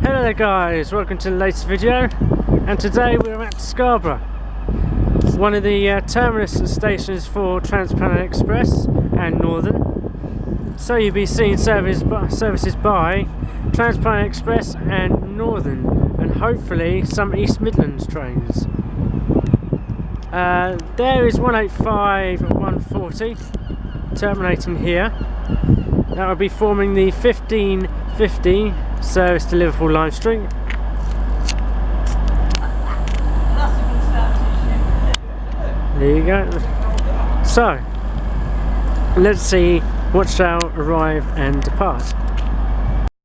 Hello there guys, welcome to the latest video, and today we're at Scarborough, one of the terminus stations for Trans-Pennine Express and Northern. So you'll be seeing services by Trans-Pennine Express and Northern, and hopefully some East Midlands trains. There is 185 and 140 terminating here. That will be forming the 1550 service to Liverpool Lime Street. There you go. So, let's see what shall arrive and depart.